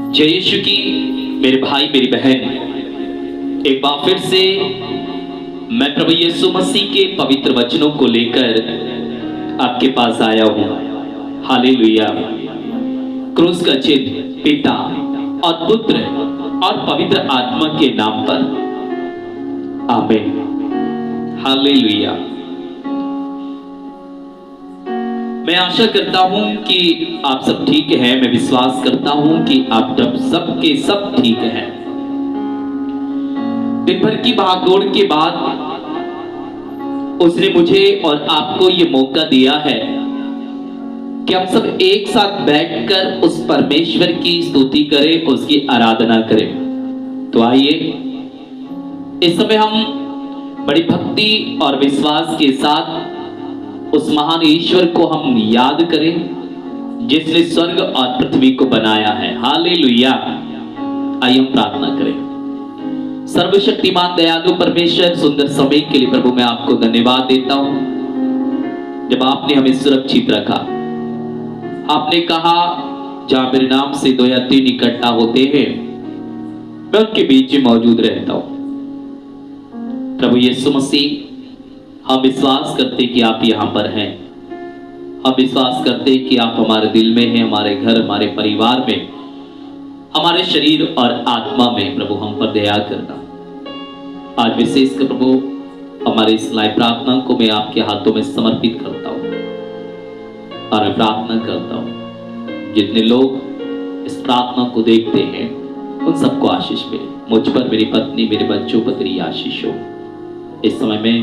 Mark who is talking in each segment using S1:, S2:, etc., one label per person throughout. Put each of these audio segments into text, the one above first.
S1: जय यीशु की मेरे भाई मेरी बहन, एक बार फिर से मैं प्रभु यीशु मसीह के पवित्र वचनों को लेकर आपके पास आया हूं। हालेलुया। क्रूस का चिन्ह पिता और पुत्र और पवित्र आत्मा के नाम पर, आमीन। हालेलुया। मैं आशा करता हूं कि आप सब ठीक हैं। मैं विश्वास करता हूं कि आप सब के सब ठीक हैं। दिन भर की भागदौड़ के बाद उसने मुझे और आपको ये मौका दिया है कि हम सब एक साथ बैठकर उस परमेश्वर की स्तुति करें, उसकी आराधना करें। तो आइए इस समय हम बड़ी भक्ति और विश्वास के साथ उस महान ईश्वर को हम याद करें जिसने स्वर्ग और पृथ्वी को बनाया है। हालेलुया। आइए हम प्रार्थना करें। सर्वशक्तिमान दयालु परमेश्वर, सुंदर समय के लिए प्रभु मैं आपको धन्यवाद देता हूं। जब आपने हमें सुरक्षित रखा, आपने कहा जहां मेरे नाम से 2 या 3 इकट्ठा होते हैं मैं उनके बीच में मौजूद रहता हूं। प्रभु यीशु मसीह, हम विश्वास करते कि आप यहां पर हैं। हम विश्वास करते कि आप हमारे दिल में हैं, हमारे घर, हमारे परिवार में, हमारे शरीर और आत्मा में। प्रभु हम पर दया करना। आज विशेष कर प्रभु हमारे इस लाइव प्रार्थना को मैं आपके हाथों में समर्पित करता हूं और मैं प्रार्थना करता हूं जितने लोग इस प्रार्थना को देखते हैं उन सबको आशीष मिले। मुझ पर, मेरी पत्नी, मेरे बच्चों पर तेरी आशीष हो। इस समय में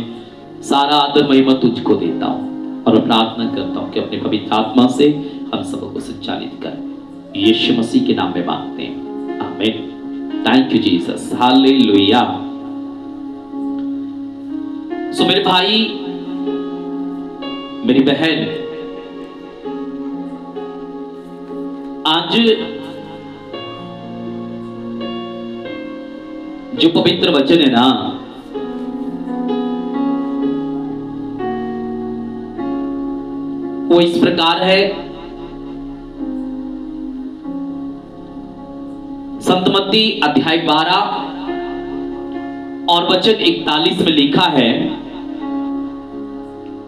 S1: सारा आदर महिमा तुझको देता हूं और प्रार्थना करता हूं कि अपने पवित्र आत्मा से हम सबको संचालित कर। यीशु मसीह के नाम में मांगते हैं, आमीन। Thank you Jesus. हालेलुया। सो मेरे भाई मेरी बहन, आज जो पवित्र वचन है ना, वो इस प्रकार है। संत मत्ती अध्याय 12 और वचन 41 में लिखा है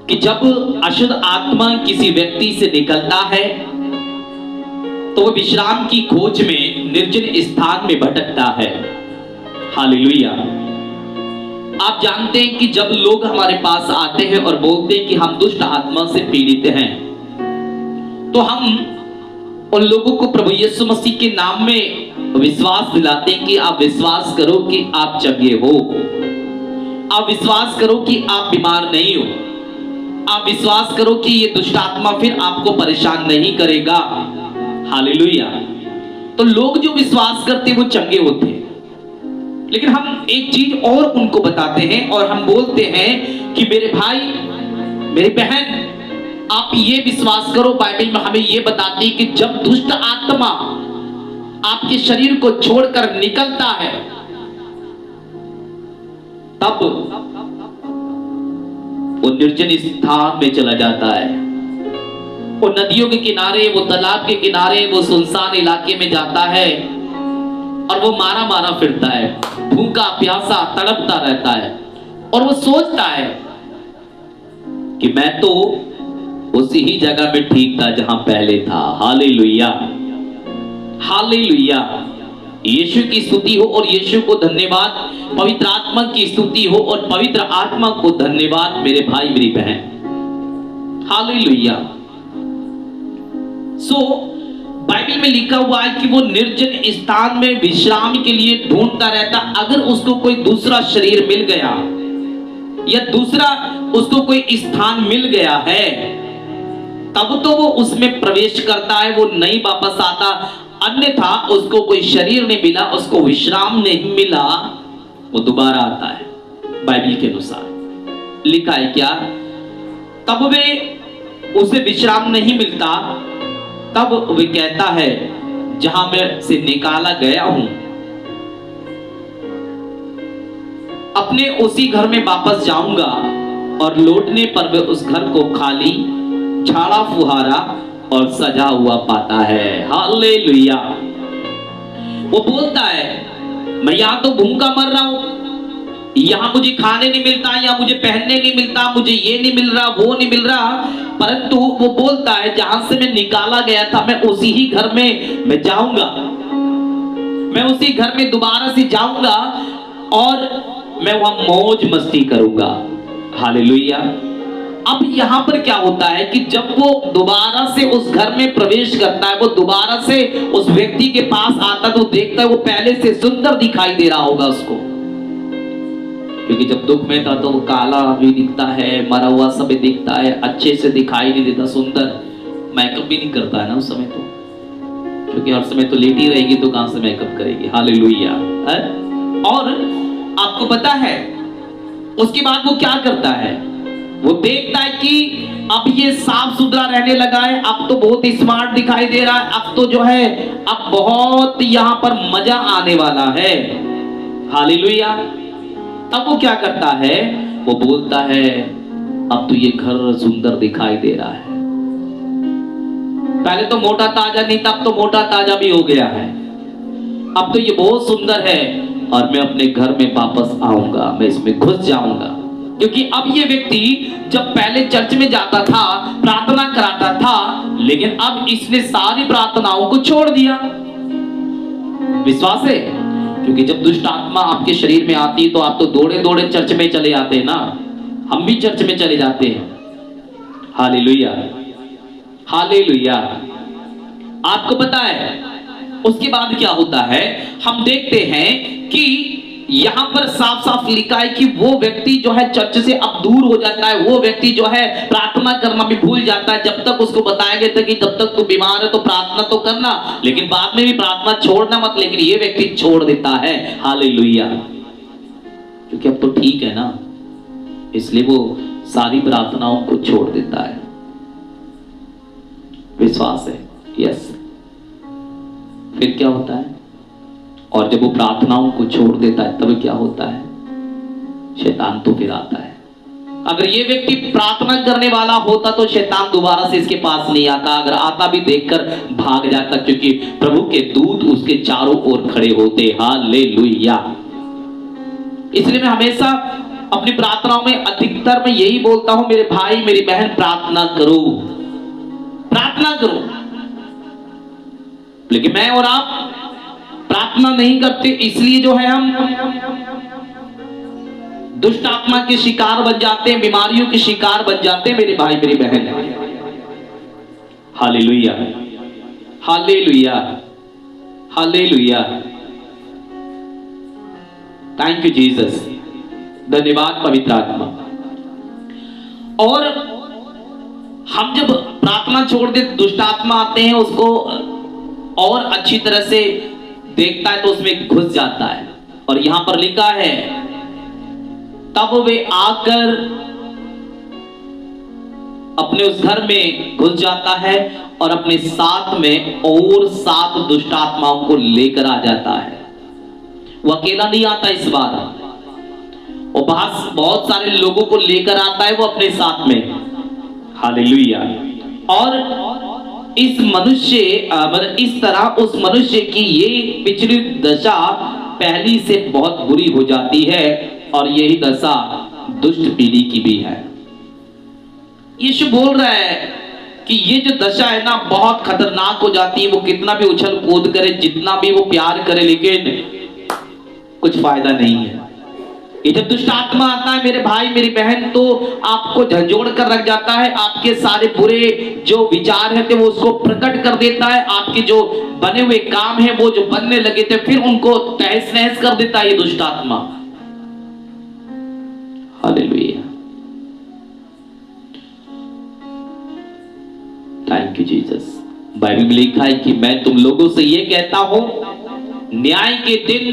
S1: कि जब अशुद्ध आत्मा किसी व्यक्ति से निकलता है तो वह विश्राम की खोज में निर्जन स्थान में भटकता है। हालेलुया। आप जानते हैं कि जब लोग हमारे पास आते हैं और बोलते हैं कि हम दुष्ट आत्मा से पीड़ित हैं, तो हम उन लोगों को प्रभु यीशु मसीह के नाम में विश्वास दिलाते हैं कि आप विश्वास करो कि आप चंगे हो। आप विश्वास करो कि आप बीमार नहीं हो। आप विश्वास करो कि ये दुष्ट आत्मा फिर आपको परेशान नहीं करेगा। हालेलुया। तो लोग जो विश्वास करते हैं वो चंगे होते हैं। लेकिन हम एक चीज और उनको बताते हैं और हम बोलते हैं कि मेरे भाई मेरी बहन, आप ये विश्वास करो, बाइबल में हमें ये बताती है कि जब दुष्ट आत्मा आपके शरीर को छोड़कर निकलता है तब वो निर्जन स्थान में चला जाता है। वो नदियों के किनारे, वो तालाब के किनारे, वो सुनसान इलाके में जाता है और वो मारा मारा फिरता है, भूखा प्यासा तड़पता रहता है और वो सोचता है कि मैं तो उसी ही जगह में ठीक था जहां पहले था। हालेलुया। हालेलुया। यीशु की स्तुति हो और यीशु को धन्यवाद। पवित्र आत्मा की स्तुति हो और पवित्र आत्मा को धन्यवाद मेरे भाई मेरी बहन। हालेलुया। बाइबल में लिखा हुआ है कि वो निर्जन स्थान में विश्राम के लिए ढूंढता रहता। अगर उसको कोई दूसरा शरीर मिल गया या दूसरा उसको कोई स्थान मिल गया है तब तो वो उसमें प्रवेश करता है, वो नहीं वापस आता। अन्यथा उसको कोई शरीर नहीं मिला, उसको विश्राम नहीं मिला, वो दोबारा आता है। बाइबल के अनुसार लिखा है क्या? तब वे उसे विश्राम नहीं मिलता, तब वे कहता है जहां मैं से निकाला गया हूं अपने उसी घर में वापस जाऊंगा। और लौटने पर वे उस घर को खाली, झाड़ा फुहारा और सजा हुआ पाता है। हालेलुया। वो बोलता है मैं यहाँ तो भूखा मर रहा हूं, यहाँ मुझे खाने नहीं मिलता, यहाँ मुझे पहनने नहीं मिलता, मुझे ये नहीं मिल रहा, वो नहीं मिल रहा, परंतु वो बोलता है जहां से मैं निकाला गया था मैं उसी ही घर में मैं जाऊंगा, मैं उसी घर में दोबारा से जाऊंगा और मैं वहां मौज मस्ती करूंगा। हालेलुया। अब यहां पर क्या होता है कि जब वो दोबारा से उस घर में प्रवेश करता है, वो दोबारा से उस व्यक्ति के पास आता है तो देखता है वो पहले से सुंदर दिखाई दे रहा होगा उसको, क्योंकि जब दुख में था तो वो काला भी दिखता है, मरा हुआ सब दिखता है, अच्छे से दिखाई नहीं देता, सुंदर, मेकअप भी नहीं करता है ना उस समय तो, क्योंकि हर समय तो लेटी रहेगी तो कहां से मेकअप करेगी। हालेलुया। और आपको पता है उसके बाद वो क्या करता है, वो देखता है कि अब ये साफ सुथरा रहने लगा है, अब तो बहुत स्मार्ट दिखाई दे रहा है, अब तो जो है अब बहुत यहां पर मजा आने वाला है। हालेलुया। तब वो क्या करता है, वो बोलता है अब तो ये घर सुंदर दिखाई दे रहा है, पहले तो मोटा ताजा नहीं था, अब तो मोटा ताजा भी हो गया है, अब तो ये बहुत सुंदर है और मैं अपने घर में वापस आऊंगा, मैं इसमें घुस जाऊंगा। क्योंकि अब ये व्यक्ति जब पहले चर्च में जाता था, प्रार्थना कराता था, लेकिन अब इसने सारी प्रार्थनाओं को छोड़ दिया। विश्वास है? क्योंकि जब दुष्ट आत्मा आपके शरीर में आती है तो आप तो दौड़े दौड़े चर्च में चले जाते हैं ना, हम भी चर्च में चले जाते हैं। Hallelujah, hallelujah. आपको पता है उसके बाद क्या होता है, हम देखते हैं कि यहां पर साफ साफ लिखा है कि वो व्यक्ति जो है चर्च से अब दूर हो जाता है, वो व्यक्ति जो है प्रार्थना करना भी भूल जाता है। जब तक उसको बताया गया था कि जब तक तू बीमार है तो प्रार्थना तो करना, लेकिन बाद में भी प्रार्थना छोड़ना मत, लेकिन ये व्यक्ति छोड़ देता है। हालेलुया। क्योंकि अब तो ठीक है ना, इसलिए वो सारी प्रार्थनाओं को छोड़ देता है। विश्वास है? यस। फिर क्या होता है, और जब वो प्रार्थनाओं को छोड़ देता है तब क्या होता है, शैतान तो फिर आता है। अगर ये व्यक्ति प्रार्थना करने वाला होता तो शैतान दोबारा से इसके पास नहीं आता, अगर आता भी देखकर भाग जाता, क्योंकि प्रभु के दूत उसके चारों ओर खड़े होते। हालेलुया। इसलिए मैं हमेशा अपनी प्रार्थनाओं में अधिकतर मैं यही बोलता हूं, मेरे भाई मेरी बहन प्रार्थना करो, प्रार्थना करो। लेकिन मैं और आप प्रार्थना नहीं करते, इसलिए जो है हम दुष्ट आत्मा के शिकार बन जाते हैं, बीमारियों के शिकार बन जाते हैं मेरे भाई मेरी बहन। Hallelujah, hallelujah, hallelujah. Thank you Jesus. धन्यवाद पवित्र आत्मा। और हम जब प्रार्थना छोड़ दे, दुष्ट आत्मा आते हैं, उसको और अच्छी तरह से देखता है तो उसमें घुस जाता है। और यहां पर लिखा है तब वे आकर अपने उस घर में घुस जाता है और अपने साथ में और 7 दुष्ट आत्माओं को लेकर आ जाता है। वो अकेला नहीं आता इस बार, वो बहुत सारे लोगों को लेकर आता है वो अपने साथ में। हालेलुया। और इस मनुष्य मतलब इस तरह उस मनुष्य की ये पिछली दशा पहली से बहुत बुरी हो जाती है, और यही दशा दुष्ट पीढ़ी की भी है। यीशु बोल रहा है कि ये जो दशा है ना बहुत खतरनाक हो जाती है। वो कितना भी उछल कूद करे, जितना भी वो प्यार करे, लेकिन कुछ फायदा नहीं है। ये जब दुष्ट आत्मा आता है मेरे भाई मेरी बहन, तो आपको झंझोड़ कर रख जाता है, आपके सारे बुरे जो विचार हैं वो उसको प्रकट कर देता है, आपके जो बने हुए काम हैं वो जो बनने लगे थे फिर उनको तहस नहस कर देता है ये दुष्ट आत्मा। Hallelujah. Thank you Jesus. Bible में लिखा है कि मैं तुम लोगों से ये कहता हूं, न्याय के दिन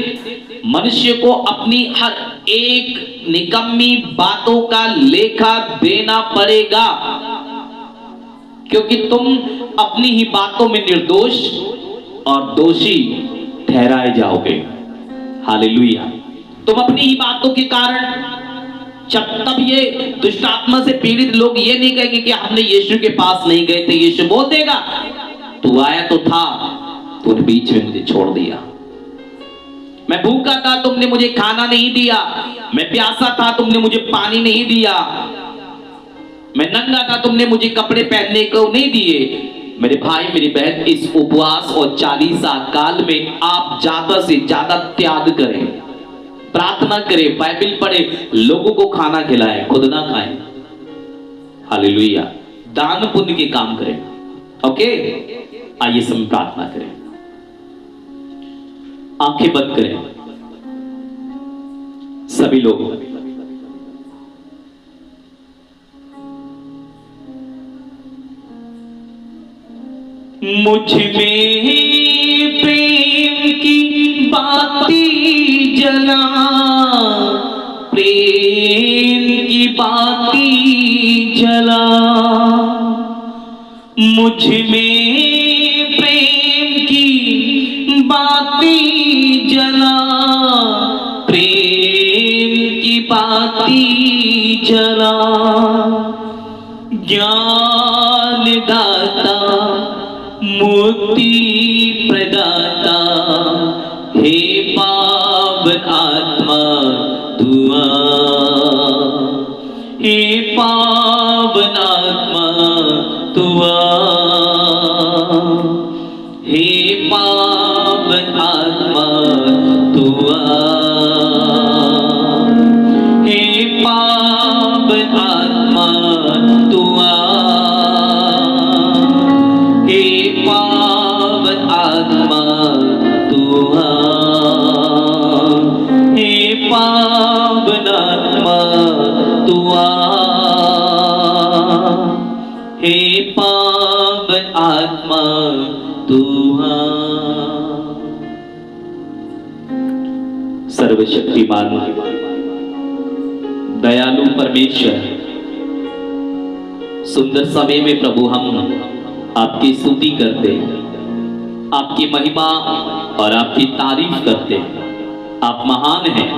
S1: मनुष्य को अपनी हर एक निकम्मी बातों का लेखा देना पड़ेगा, क्योंकि तुम अपनी ही बातों में निर्दोष और दोषी ठहराए जाओगे। हालेलुया। तुम अपनी ही बातों के कारण, तब ये दुष्ट आत्मा से पीड़ित लोग ये नहीं कहेंगे कि हमने यीशु के पास नहीं गए थे। यीशु बोल देगा तू आया तो था, तूने बीच में मुझे छोड़ दिया। मैं भूखा था, तुमने मुझे खाना नहीं दिया। मैं प्यासा था, तुमने मुझे पानी नहीं दिया। मैं नंगा था, तुमने मुझे कपड़े पहनने को नहीं दिए। मेरे भाई मेरी बहन, इस उपवास और 40 काल में आप ज्यादा से ज्यादा त्याग करें, प्रार्थना करें, बाइबल पढ़े, लोगों को खाना खिलाएं, खुद ना खाएं। हालेलुया। दान पुण्य के काम करें। ओके, आइए सब प्रार्थना करें, आंखें बंद करें सभी लोग। मुझ में प्रेम की बाती जला, प्रेम की बाती जला। मुझ में प्रेम की बाती जला, प्रेम की बाती जला। ज्ञान दाता, मुक्ति प्रदाता, हे पावन आत्मा तू आ, हे पावन आत्मा तू आ, हे पावन आत्मा तू आ, हे पावन आत्मा तू आ, हे पावन आत्मा तू आ, हे पावन आत्मा तू आ, हे पावन आत्मा तू आ। सर्वशक्तिमान दयालु परमेश्वर, सुंदर समय में प्रभु हम आपकी स्तुति करते हैं, आपकी महिमा और आपकी तारीफ करते हैं। आप महान हैं,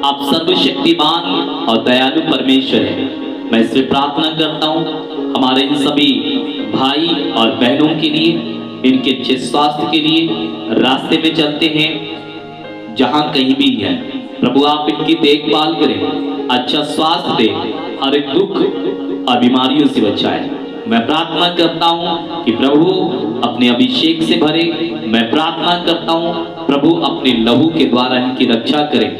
S1: आप सर्वशक्तिमान और दयालु परमेश्वर हैं। मैं इससे प्रार्थना करता हूँ हमारे इन सभी भाई और बहनों के लिए, इनके अच्छे स्वास्थ्य के लिए, रास्ते में चलते हैं जहां कहीं भी है, प्रभु आप इनकी देखभाल करें, अच्छा स्वास्थ्य दें, हर एक दुख और बीमारियों से बचाएं। मैं प्रार्थना करता हूं कि प्रभु अपने अभिषेक से भरे। मैं प्रार्थना करता हूं प्रभु अपने लहू के द्वारा इनकी रक्षा करें,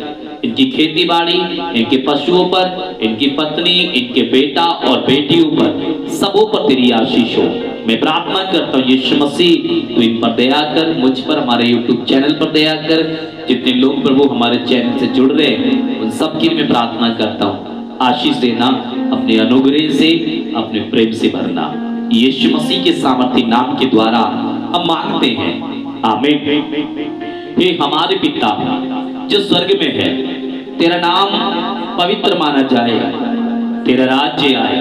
S1: इनकी खेती बाड़ी, इनके पशुओं पर, इनकी पत्नी, इनके बेटा और बेटियों पर, सबों पर तेरी आशीष हो। मैं प्रार्थना करता हूँ यीशु मसीह, तू इन पर दया कर, मुझ पर, हमारे YouTube चैनल पर दया कर। जितने लोग प्रभु हमारे चैनल से जुड़ रहे हैं उन सब की मैं प्रार्थना करता हूँ, आशीष देना, अपने अनुग्रह से, अपने प्रेम से भरना। यीशु मसीह के सामर्थी नाम के द्वारा हम मांगते हैं, आमीन। हे हमारे पिता जो स्वर्ग में है, तेरा नाम पवित्र माना जाए, तेरा राज्य आए,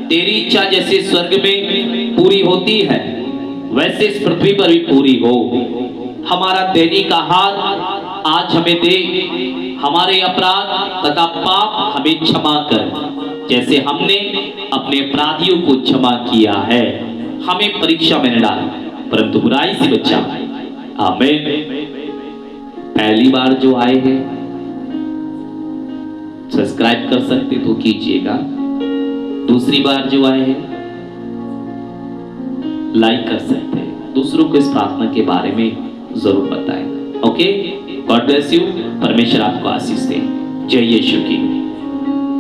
S1: तेरी इच्छा जैसे स्वर्ग में पूरी होती है वैसे इस पृथ्वी पर भी पूरी हो। हमारा दैनिक आहार आज हमें दे, हमारे अपराध तथा पाप हमें क्षमा कर, जैसे हमने अपने अपराधियों को क्षमा किया है। हमें परीक्षा में न डाल, परंतु बुराई से बचा, आमीन। पहली बार जो आए हैं सब्सक्राइब कर सकते तो कीजिएगा, दूसरी बार जो आए हैं लाइक कर सकते हैं, दूसरों को इस प्रार्थना के बारे में जरूर बताएं। ओके, गॉड ब्लेस यू, परमेश्वर आपको आशीष दे। जय यीशु की।